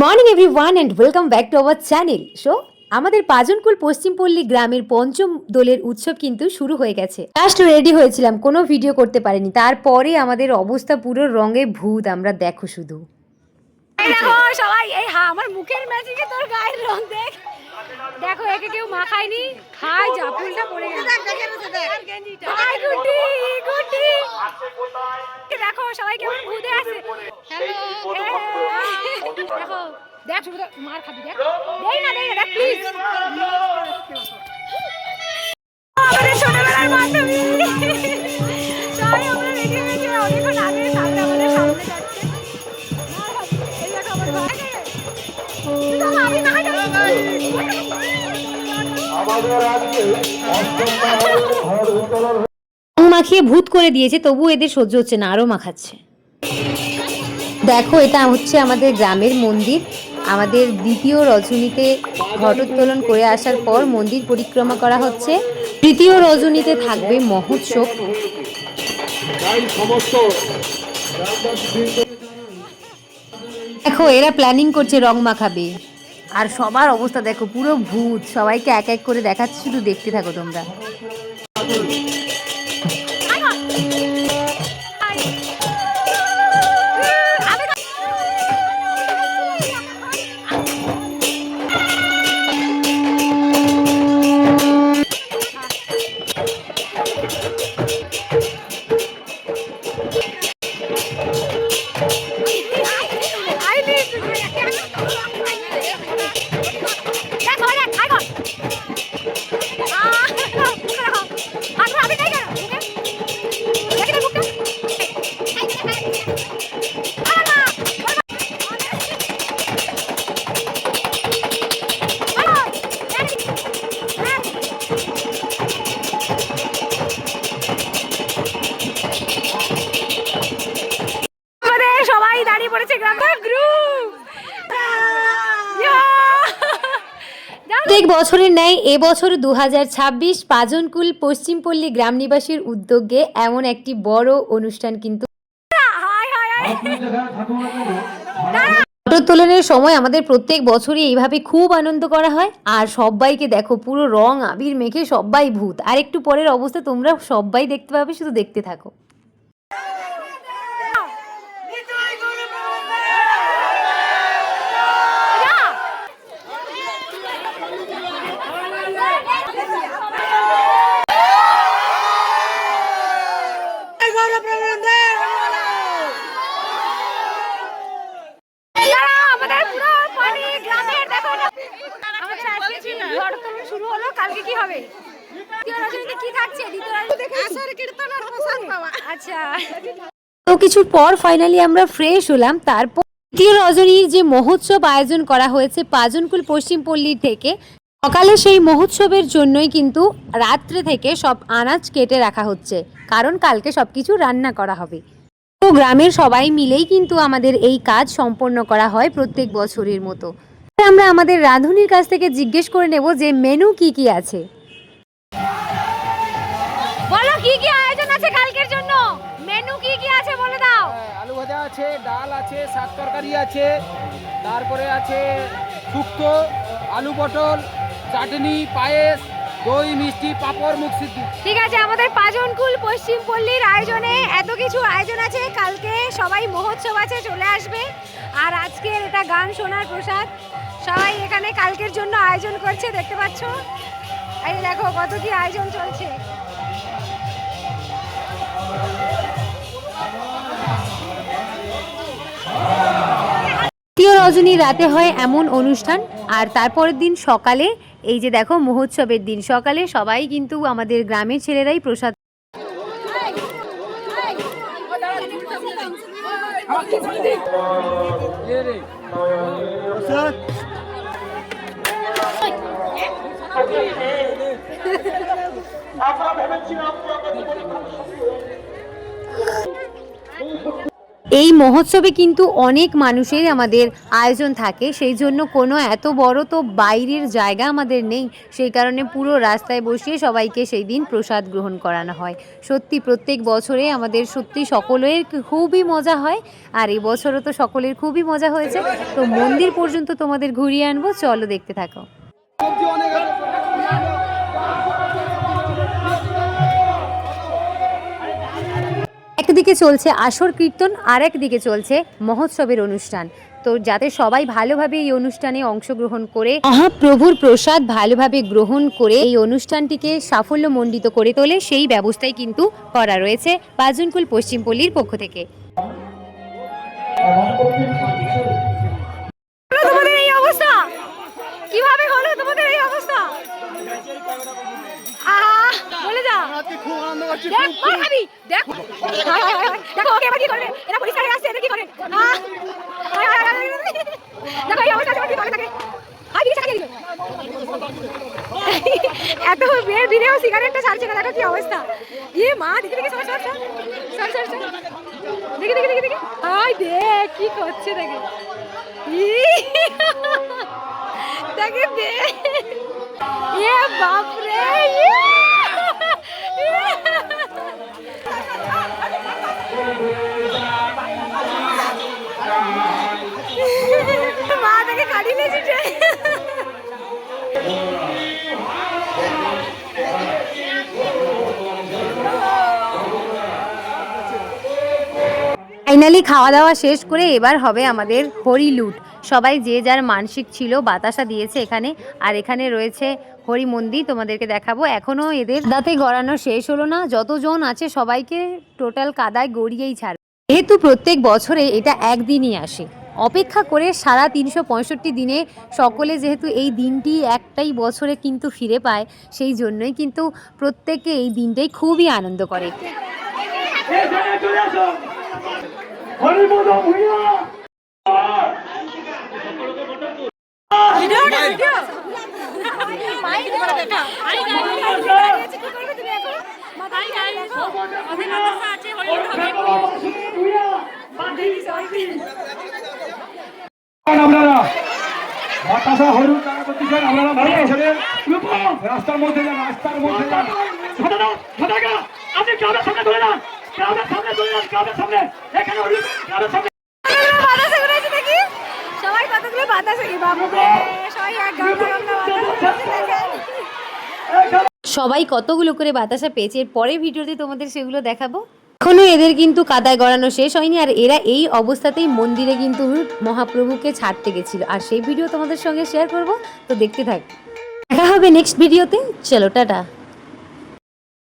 Morning everyone and welcome back to our channel. So আমাদের পাজনকুল পশ্চিমপল্লী গ্রামের পঞ্চম দোলের উৎসব কিন্তু শুরু হয়ে গেছে। জাস্ট রেডি হয়েছিলাম, কোনো ভিডিও করতে পারিনি। তারপরে আমাদের অবস্থা পুরো রঙে ভূত। আমরা দেখো শুধু দেখো সবাই, এই আমার মুখের ম্যাচিং এ তোর গায়ের রং দেখ। দেখো একে কেউ মাখায়নি, খাই যা ফুলটা পড়ে গেছে। হাই গুটি গুটি, দেখো সবাই কেমন ভূতে আছে। হ্যালো দেখো, দেখ শুধু মার খাবি। দেখ দেই না দেখ প্লিজ। আমাদের ছোটবেলার বান্ধবী সবাই আমরা রেডি হয়েছি অনেকক্ষণ আগে। সামনে আমাদের সামনে যাচ্ছে। এই দেখো আমার ভাই, আমি না মাখিয়ে ভূত করে দিয়েছে, তবু এদের সহ্য হচ্ছে না, আরো মাখাচ্ছে। দেখো এটা হচ্ছে আমাদের গ্রামের মন্দির। আমাদের দ্বিতীয় রজনীতে ঘটোত্তোলন করে আসার পর মন্দির পরিক্রমা করা হচ্ছে। তৃতীয় রজনীতে থাকবে মহোৎসব। দেখো এরা প্ল্যানিং করছে রং মাখাবে, আর সবার অবস্থা দেখো পুরো ভূত। সবাইকে এক এক করে দেখাচ্ছে, শুধু দেখতে থাকো তোমরা। প্রত্যেক বছরের ন্যায় এবছর 2026 পাজনকুল পশ্চিমপল্লী গ্রাম নিবাসীর উদ্যোগে এমন একটি বড় অনুষ্ঠান কিন্তু ঘটোত্তোলনের সময় আমাদের প্রত্যেক বছরই এইভাবে খুব আনন্দ করা হয়। আর সবাইকে দেখো পুরো রং আবির মেখে সবাই ভূত। আর একটু পরের অবস্থা তোমরা সবাই দেখতে পাবে, শুধু দেখতে থাকো। শুরু হলো, কালকে কি হবে? তো কিছুর পর ফাইনালি আমরা ফ্রেশ হলাম। তারপর তৃতীয় রজনীর যে মহোৎসব আয়োজন করা হয়েছে পাজনকুল পশ্চিমপল্লী থেকে, সকালে সেই মহোৎসবের জন্যই কিন্তু রাত্রে থেকে সব আনাজ কেটে রাখা হচ্ছে, কারণ কালকে সবকিছু রান্না করা হবে। তো গ্রামের সবাই মিলেই কিন্তু আমাদের এই কাজ সম্পন্ন করা হয় প্রত্যেক বছরের মতো। আমরা আমাদের রাঁধুনির কাছ থেকে জিজ্ঞেস করে নেব যে মেনু কি কি আছে। বলো কি কি আয়োজন আছে কালকের জন্য? মেনু কি কি আছে বলে দাও। আলু ভাজা আছে, ডাল আছে, শাক তরকারি আছে, তারপরে আছে শুক্তো, আলু পটল, চাটনি, পায়েস, দই, মিষ্টি, পাঁপড়, মুখ সিদ্ধি। ঠিক আছে, আমাদের পাজনকুল পশ্চিমপল্লীর আয়োজনে এত কিছু আয়োজন আছে। কালকে সবাই মহোৎসব আছে, চলে আসবে। আর আজকের এটা গান শোনার প্রসাদ সবাই এখানে কালকের জন্য আয়োজন করছে, দেখতে পাচ্ছ। এই দেখো কত কি আয়োজন চলছে। তৃতীয় রজনী রাতে হয় এমন অনুষ্ঠান, আর তারপরের দিন সকালে এই যে দেখো মহোৎসবের দিন সকালে সবাই কিন্তু আমাদের গ্রামের ছেলেরাই প্রসাদ। এই মহোৎসবে কিন্তু অনেক মানুষের আমাদের আয়োজন থাকে, সেই জন্য কোনো এত বড় তো বাইরের জায়গা আমাদের নেই, সেই কারণে পুরো রাস্তায় বসিয়ে সবাইকে সেই দিন প্রসাদ গ্রহণ করানো হয়। সত্যি প্রত্যেক বছরে আমাদের সত্যি সকলের খুবই মজা হয়, আর এই বছরও তো সকলের খুবই মজা হয়েছে। তো মন্দির পর্যন্ত তোমাদের ঘুরিয়ে আনবো, চলো দেখতে থাকো। সবজি অনেক আছে। একদিকে চলছে আসর কীর্তন, আর একদিকে চলছে মহোৎসবের অনুষ্ঠান। তো যাতে সবাই ভালোভাবে এই অনুষ্ঠানে অংশগ্রহণ করে মহাপ্রভুর প্রসাদ ভালোভাবে গ্রহণ করে এই অনুষ্ঠানটিকে সাফল্যমণ্ডিত করে তোলে, সেই ব্যবস্থাই কিন্তু করা রয়েছে পাজনকুল পশ্চিমপল্লীর পক্ষ থেকে। তোমাদের এই অবস্থা কিভাবে হলো? তোমাদের এই অবস্থা বলে যা। খুব আনন্দ করছি। দেখো ওকে এবার কি করবে? এরা পরিষ্কার আসছে, এদের কি করে? দেখো এই অবস্থা কি করে থাকে। এত বের ভিড়েও সিগারেটটা ছাড়ছে না, দেখো কি অবস্থা। ইয়ে মা, দেখি দেখি সর সর সর সর সর সর, দেখি দেখি দেখি দেখি, হাই দেখ কি করছে, দেখে দেখে দেখ, ইয়ে বাপরে, মা তাকে কাটি লেছিটে। ফাইনালি খাওয়া দাওয়া শেষ করে এবার হবে আমাদের হরি লুট। সবাই যে যার মানসিক ছিল বাতাসা দিয়েছে এখানে, আর এখানে রয়েছে হরি মন্দির, তোমাদেরকে দেখাবো। এখনও এদের দাঁতে গড়ানো শেষ হলো না, যতজন আছে সবাইকে টোটাল কাদায় গড়িয়েই ছাড়বে। যেহেতু প্রত্যেক বছরে এটা একদিনই আসে, অপেক্ষা করে সারা 365 দিনে সকলে যেহেতু এই দিনটি একটাই বছরে কিন্তু ফিরে পায়, সেই জন্যই কিন্তু প্রত্যেকে এই দিনটাই খুবই আনন্দ করে। আপনারা বাতাসা হরুন তারা করতেছেন, আপনারা ভালো আছেন? রাস্তার মধ্যে যান, রাস্তার মধ্যে যান। আপনি ক্লাবের সামনে ধরে যান, ক্লাবের সামনে ধরে যান, ক্লাবের সামনে, এখানে ক্লাবের সামনে। সবাই কতগুলো বাতাসে, বাবুরে সবাই এক গামলা গামলা বাতাসা। সবাই কতগুলো করে বাতাসা পেয়েছে, এর পরে ভিডিওতে তোমাদের সেগুলো দেখাবো। এখনো এদের কিন্তু কাদায় গড়ানো শেষ হয়নি, আর এরা এই অবস্থাতেই মন্দিরে কিন্তু মহাপ্রভুকে ছাড়তে গেছিল, আর সেই ভিডিও তোমাদের সঙ্গে শেয়ার করব। তো দেখতে থাক, দেখা হবে নেক্সট ভিডিওতে। চলো টাটা।